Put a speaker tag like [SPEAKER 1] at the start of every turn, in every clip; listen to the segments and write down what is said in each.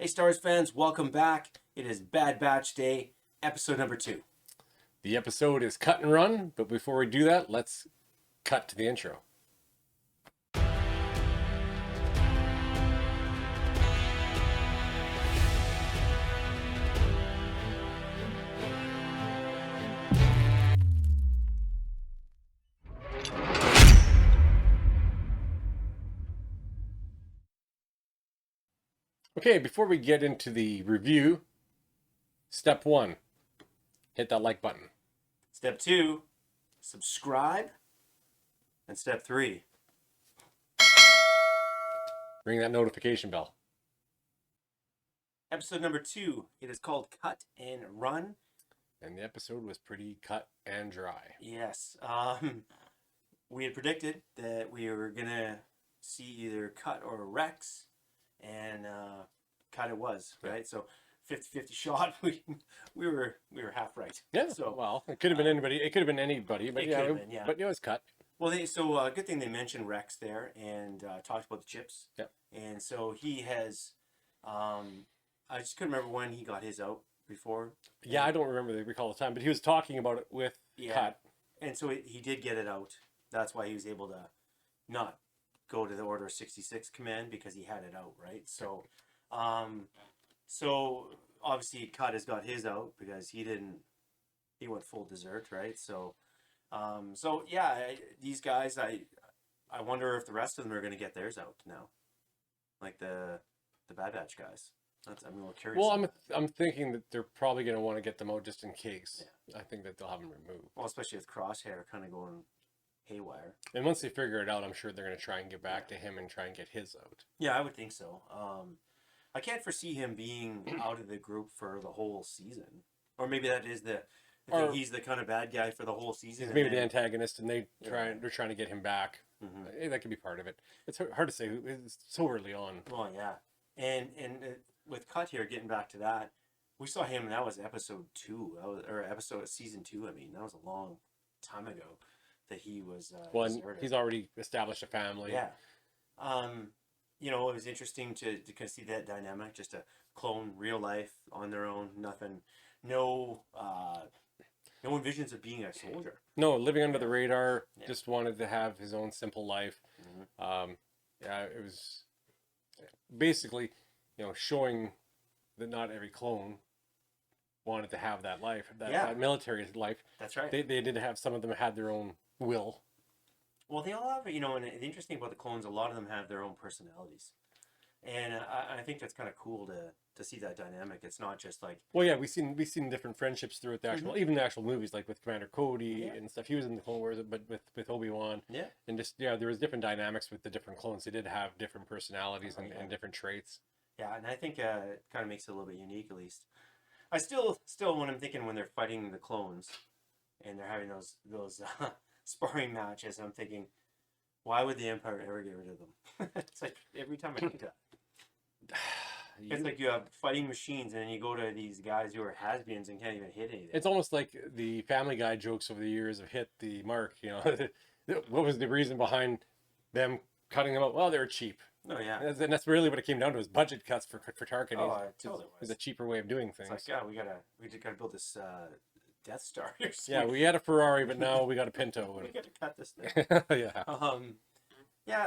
[SPEAKER 1] Hey, Star Wars fans, welcome back. It is Bad Batch Day, episode number 2.
[SPEAKER 2] The episode is cut and run, but before we do that, let's cut to the intro. Okay, before we get into the review, step 1, hit that like button.
[SPEAKER 1] Step 2, subscribe. And step 3,
[SPEAKER 2] Ring that notification bell.
[SPEAKER 1] episode number 2. It is called Cut and Run.
[SPEAKER 2] And the episode was pretty cut and dry.
[SPEAKER 1] Yes. We had predicted that we were going to see either Cut or Rex. And Cut it was, right? So 50-50 shot. We were half right.
[SPEAKER 2] Yeah.
[SPEAKER 1] So
[SPEAKER 2] well, it could have been anybody. It could have been anybody, but
[SPEAKER 1] yeah.
[SPEAKER 2] But it was cut.
[SPEAKER 1] Well, good thing they mentioned Rex there and talked about the chips.
[SPEAKER 2] Yep.
[SPEAKER 1] And so he has, I just couldn't remember when he got his out before.
[SPEAKER 2] Yeah, I don't recall the time, but he was talking about it with Cut.
[SPEAKER 1] And so he did get it out. That's why he was able to not go to the Order 66 command, because he had it out, right? So, so obviously Cut has got his out because he went full desert, right? So, these guys, I wonder if the rest of them are going to get theirs out now, like the Bad Batch guys. I'm a little curious.
[SPEAKER 2] Well, I'm thinking that they're probably going to want to get them out just in case. Yeah. I think that they'll have them removed.
[SPEAKER 1] Well, especially with Crosshair kind of going haywire.
[SPEAKER 2] And once they figure it out, I'm sure they're going to try and get back to him and try and get his out.
[SPEAKER 1] Yeah, I would think so. I can't foresee him being out of the group for the whole season, or maybe that is he's the kind of bad guy for the whole season.
[SPEAKER 2] He's maybe the antagonist, and they're trying to get him back. Mm-hmm. That could be part of it. It's hard to say. It's so early on.
[SPEAKER 1] Well, yeah, and with Cut here, getting back to that, we saw him. That was episode 2, season 2. I mean, that was a long time ago that he was.
[SPEAKER 2] Well, and he's already established a family.
[SPEAKER 1] Yeah. It was interesting to kind of see that dynamic, just a clone, real life, on their own, nothing, no visions of being a soldier.
[SPEAKER 2] No, living under the radar, just wanted to have his own simple life. Mm-hmm. It was basically, showing that not every clone wanted to have that life, that military life.
[SPEAKER 1] That's right.
[SPEAKER 2] They did have, some of them had their own will.
[SPEAKER 1] Well, they all have, and the interesting about the clones, a lot of them have their own personalities. And I think that's kind of cool to see that dynamic. It's not just like...
[SPEAKER 2] Well, yeah, we've seen different friendships throughout the actual, even the actual movies, like with Commander Cody and stuff. He was in the Clone Wars, but with Obi-Wan.
[SPEAKER 1] Yeah.
[SPEAKER 2] And just, there was different dynamics with the different clones. They did have different personalities and different traits.
[SPEAKER 1] Yeah, and I think it kind of makes it a little bit unique, at least. I still when I'm thinking when they're fighting the clones and they're having those sparring matches, I'm thinking, why would the Empire ever get rid of them? It's like every time I think that. It's like you have fighting machines, and then you go to these guys who are has-beens and can't even hit anything.
[SPEAKER 2] It's almost like the Family Guy jokes over the years have hit the mark. What was the reason behind them cutting them out? Well, they were cheap.
[SPEAKER 1] Oh, yeah.
[SPEAKER 2] And that's really what it came down to, was budget cuts for Tarkin.
[SPEAKER 1] Oh, it totally was.
[SPEAKER 2] It was a cheaper way of doing things.
[SPEAKER 1] It's like, we gotta build this Death Star.
[SPEAKER 2] Yeah, we had a Ferrari, but now we got a Pinto.
[SPEAKER 1] We got to cut this thing.
[SPEAKER 2] Yeah.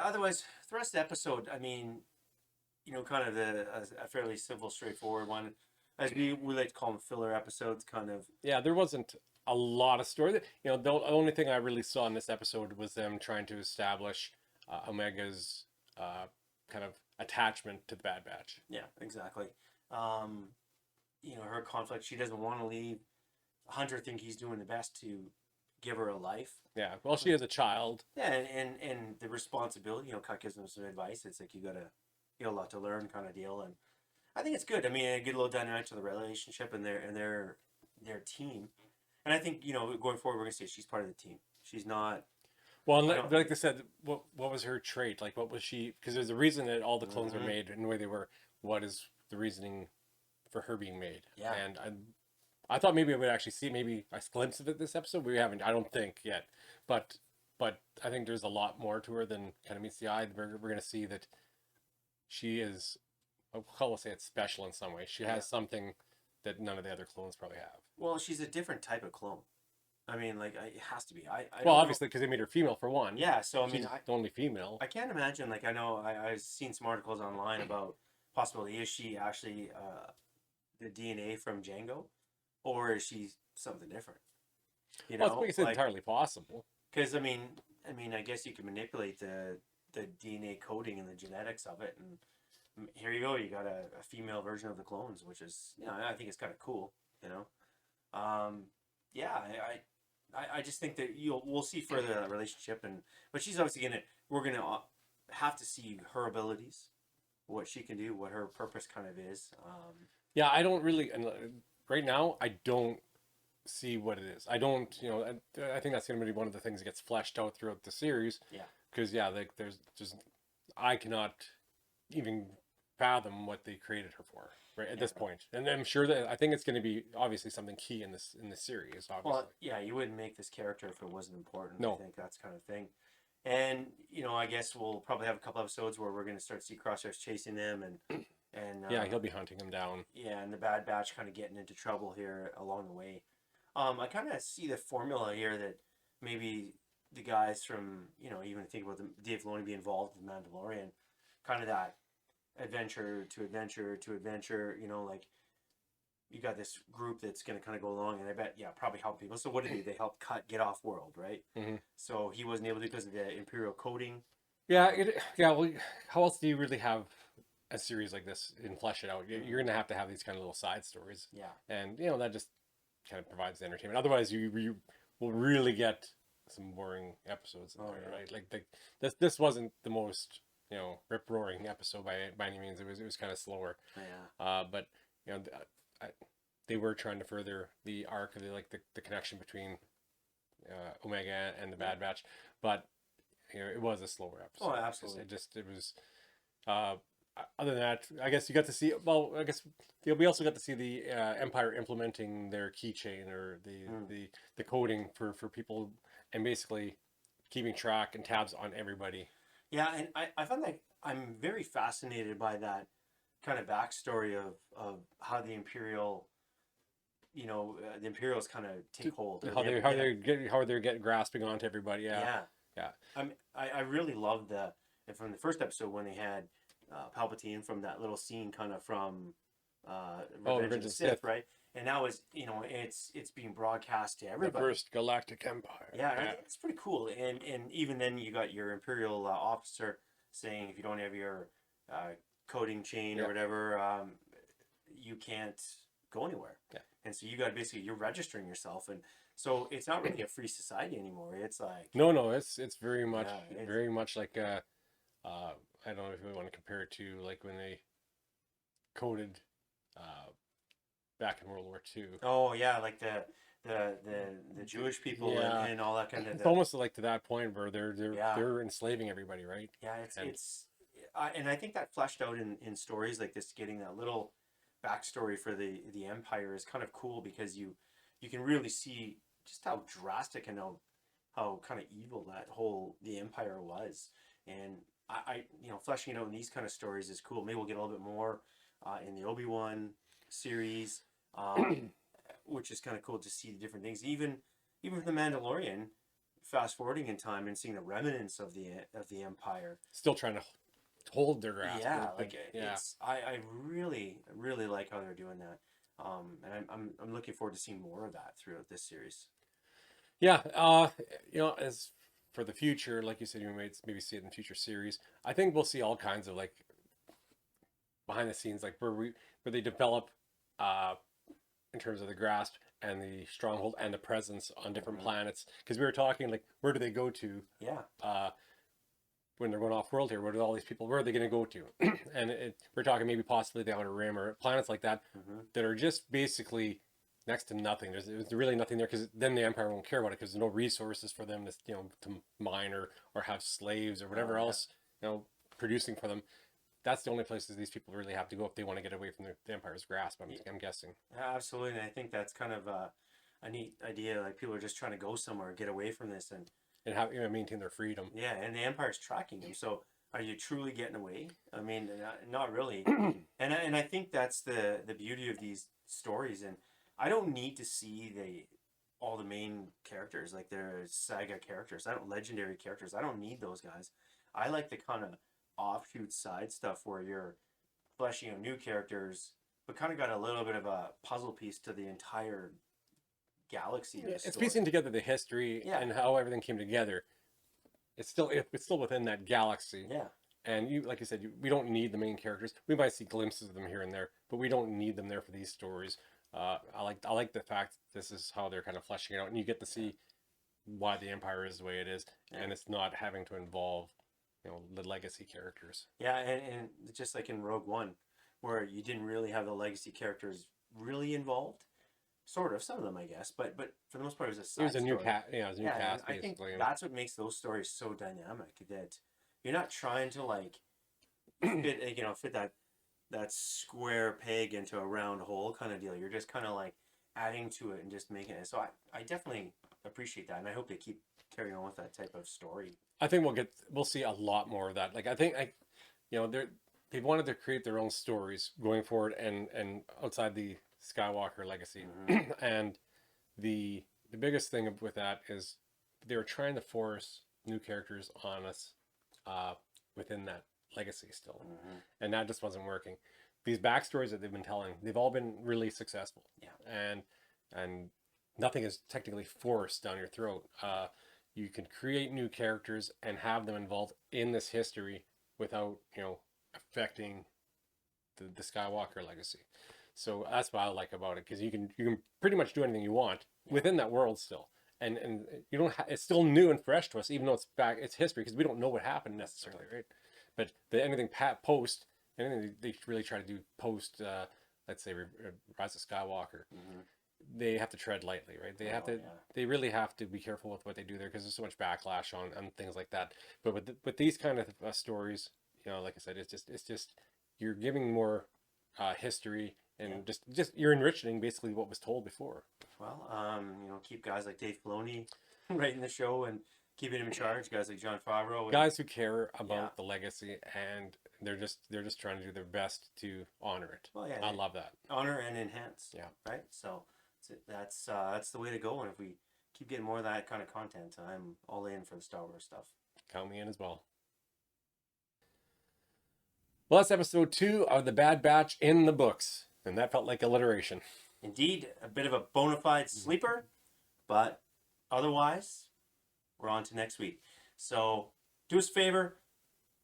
[SPEAKER 1] Otherwise, the rest of the episode, I mean, kind of a fairly simple, straightforward one. As we like to call them, filler episodes, kind of.
[SPEAKER 2] Yeah, there wasn't a lot of story. The only thing I really saw in this episode was them trying to establish Omega's kind of attachment to the Bad Batch.
[SPEAKER 1] Yeah, exactly. Her conflict. She doesn't want to leave. Hunter think he's doing the best to give her a life.
[SPEAKER 2] Yeah, well, she is a child.
[SPEAKER 1] Yeah, and the responsibility. Cut gives them some advice. It's like you got a lot to learn, kind of deal. And I think it's good. I mean, a good little dynamic to the relationship and their team. And I think going forward, we're gonna say she's part of the team. She's not.
[SPEAKER 2] Well, like I said, what was her trait? Like, what was she? Because there's a reason that all the clones were made in the way they were. What is the reasoning for her being made?
[SPEAKER 1] Yeah.
[SPEAKER 2] And I thought maybe I would actually see maybe a glimpse of it this episode. We haven't, I don't think yet, but I think there's a lot more to her than kind of meets the eye. We're going to see that she is I'll say it's special in some way. She has something that none of the other clones probably have.
[SPEAKER 1] Well, she's a different type of clone. I mean, like, it has to be. I
[SPEAKER 2] Well,
[SPEAKER 1] don't
[SPEAKER 2] obviously, because they made her female for one.
[SPEAKER 1] Yeah, so I mean,
[SPEAKER 2] She's the only female.
[SPEAKER 1] I can't imagine. Like, I know I've seen some articles online about possibility. Is she actually the DNA from Django, or is she something different? You
[SPEAKER 2] Well,
[SPEAKER 1] know,
[SPEAKER 2] it's
[SPEAKER 1] like,
[SPEAKER 2] entirely possible.
[SPEAKER 1] because I guess you can manipulate the DNA coding and the genetics of it, and here you go. You got a female version of the clones, which is, I think it's kind of cool. You know, yeah, I just think that we'll see further that relationship, but she's obviously we're gonna have to see her abilities, what she can do, what her purpose kind of is.
[SPEAKER 2] Yeah, I don't really, and right now, I don't see what it is. I don't, I think that's going to be one of the things that gets fleshed out throughout the series.
[SPEAKER 1] Yeah.
[SPEAKER 2] Because like there's just, I cannot even fathom what they created her for right at this point. And I'm sure that I think it's going to be obviously something key in this series. Obviously.
[SPEAKER 1] Well, yeah, you wouldn't make this character if it wasn't important.
[SPEAKER 2] No.
[SPEAKER 1] I think that's kind of thing. And I guess we'll probably have a couple episodes where we're going to start to see Crosshairs chasing them, and
[SPEAKER 2] yeah, he'll be hunting him down.
[SPEAKER 1] Yeah, and the Bad Batch kind of getting into trouble here along the way. I kind of see the formula here that maybe the guys from, even think about Dave Filoni being involved with Mandalorian, kind of that adventure to adventure to adventure, like you got this group that's going to kind of go along, and I bet, probably help people. So what did they do? They helped get off world, right?
[SPEAKER 2] Mm-hmm.
[SPEAKER 1] So he wasn't able to because of the Imperial coding.
[SPEAKER 2] Yeah, well, how else do you really have a series like this and flesh it out? You're going to have these kind of little side stories.
[SPEAKER 1] Yeah.
[SPEAKER 2] And, that just kind of provides the entertainment. Otherwise, you will really get some boring episodes in there, right? Like this wasn't the most, rip roaring episode by any means. It was kind of slower.
[SPEAKER 1] Yeah.
[SPEAKER 2] But they were trying to further the arc of the connection between Omega and the Bad Batch, but it was a slower episode.
[SPEAKER 1] Oh, absolutely.
[SPEAKER 2] It was. Other than that, I guess you got to see. Well, I guess we also got to see the Empire implementing their keychain or the coding for people, and basically keeping track and tabs on everybody.
[SPEAKER 1] Yeah, and I find that I'm very fascinated by that kind of backstory of how the Imperial, the Imperials kind of take hold.
[SPEAKER 2] How they're getting grasping onto everybody. Yeah.
[SPEAKER 1] I really loved from the first episode when they had Palpatine from that little scene kind of from Revenge of the Sith, right? And now it's being broadcast to everybody.
[SPEAKER 2] The first Galactic Empire.
[SPEAKER 1] Yeah, it's pretty cool. And even then you got your Imperial officer saying if you don't have your coding chain or whatever, you can't go anywhere.
[SPEAKER 2] Yeah.
[SPEAKER 1] And so you got you're registering yourself, and so it's not really a free society anymore. It's like
[SPEAKER 2] no, it's very much very much like I don't know if we want to compare it to like when they coded back in World War II.
[SPEAKER 1] Oh yeah, like the Jewish people and all that kind of.
[SPEAKER 2] It's almost like to that point where they're enslaving everybody, right?
[SPEAKER 1] Yeah, and I think that fleshed out in stories like this, getting that little backstory for the Empire is kind of cool because you can really see just how drastic and how kind of evil the Empire was, and I fleshing it out in these kind of stories is cool. Maybe we'll get a little bit more in the Obi-Wan series, which is kind of cool to see the different things. Even for the Mandalorian, fast forwarding in time and seeing the remnants of the Empire,
[SPEAKER 2] still trying to hold their grasp.
[SPEAKER 1] Yeah, I really like how they're doing that, and I'm looking forward to seeing more of that throughout this series.
[SPEAKER 2] Yeah, as for the future, like you said, you might maybe see it in future series. I think we'll see all kinds of like behind the scenes, like where they develop in terms of the grasp and the stronghold and the presence on different planets. Because we were talking like, where do they go to?
[SPEAKER 1] Yeah.
[SPEAKER 2] When they're going off world here, where are all these people? Where are they going to go to? And we're talking maybe possibly the Outer Rim or planets like that that are just basically next to nothing. There's really nothing there because then the Empire won't care about it because there's no resources for them to mine or have slaves or whatever else producing for them. That's the only places these people really have to go if they want to get away from the Empire's grasp. I'm guessing.
[SPEAKER 1] Absolutely, and I think that's kind of a neat idea. Like people are just trying to go somewhere, get away from this, and
[SPEAKER 2] have maintain their freedom.
[SPEAKER 1] Yeah, and the Empire's tracking them. So are you truly getting away? I mean, not really. And I think that's the beauty of these stories. And I don't need to see all the main characters, like their saga characters. I don't legendary characters. I don't need those guys. I like the kind of offshoot side stuff where you're fleshing out new characters, but kind of got a little bit of a puzzle piece to the entire galaxy of the
[SPEAKER 2] It's
[SPEAKER 1] story.
[SPEAKER 2] piecing together the history
[SPEAKER 1] Yeah.
[SPEAKER 2] and how everything came together. It's still within that galaxy.
[SPEAKER 1] Yeah.
[SPEAKER 2] And you, like you said, we don't need the main characters. We might see glimpses of them here and there, but we don't need them there for these stories. I like the fact that this is how they're kind of fleshing it out, and you get to see why the Empire is the way it is, and it's not having to involve, the legacy characters.
[SPEAKER 1] Yeah, and just like in Rogue One, where you didn't really have the legacy characters really involved. Sort of, some of them, I guess, but for the most part, it was a side
[SPEAKER 2] It was a new
[SPEAKER 1] story.
[SPEAKER 2] cast. Yeah, it was a new
[SPEAKER 1] Yeah,
[SPEAKER 2] cast.
[SPEAKER 1] and I think
[SPEAKER 2] Basically.
[SPEAKER 1] that's what makes those stories so dynamic. That you're not trying to like fit that square peg into a round hole kind of deal. You're just kind of like adding to it and just making it. So I definitely appreciate that, and I hope they keep carrying on with that type of story.
[SPEAKER 2] I think we'll see a lot more of that. Like I think they wanted to create their own stories going forward and outside the Skywalker legacy. And the biggest thing with that is they were trying to force new characters on us within that legacy still, and that just wasn't working. These backstories that they've been telling, they've all been really successful.
[SPEAKER 1] Yeah.
[SPEAKER 2] And nothing is technically forced down your throat. You can create new characters and have them involved in this history without affecting the Skywalker legacy. So that's what I like about it, because you can pretty much do anything you want within that world still, and you don't. It's still new and fresh to us, even though it's history, because we don't know what happened necessarily, right? But anything they really try to do post, let's say Rise of Skywalker, they have to tread lightly, right? They really have to be careful with what they do there, because there's so much backlash on things like that. But with these kind of stories, like I said, it's just you're giving more history. And just you're enriching basically what was told before.
[SPEAKER 1] Well, keep guys like Dave Filoni writing the show and keeping him in charge. Guys like Jon Favreau,
[SPEAKER 2] guys who care about the legacy, and they're just trying to do their best to honor it.
[SPEAKER 1] Well, yeah,
[SPEAKER 2] I love that.
[SPEAKER 1] Honor and enhance.
[SPEAKER 2] Yeah.
[SPEAKER 1] Right. So that's the way to go. And if we keep getting more of that kind of content, I'm all in for the Star Wars stuff.
[SPEAKER 2] Count me in as well. Well, that's episode 2 of The Bad Batch in the books. And that felt like alliteration.
[SPEAKER 1] Indeed, a bit of a bona fide sleeper, but otherwise, we're on to next week. So do us a favor,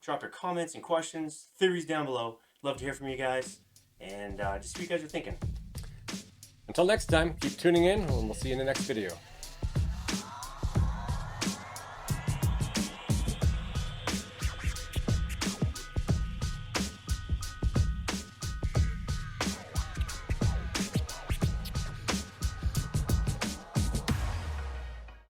[SPEAKER 1] drop your comments and questions, theories down below. Love to hear from you guys, and just what you guys are thinking.
[SPEAKER 2] Until next time, keep tuning in, and we'll see you in the next video.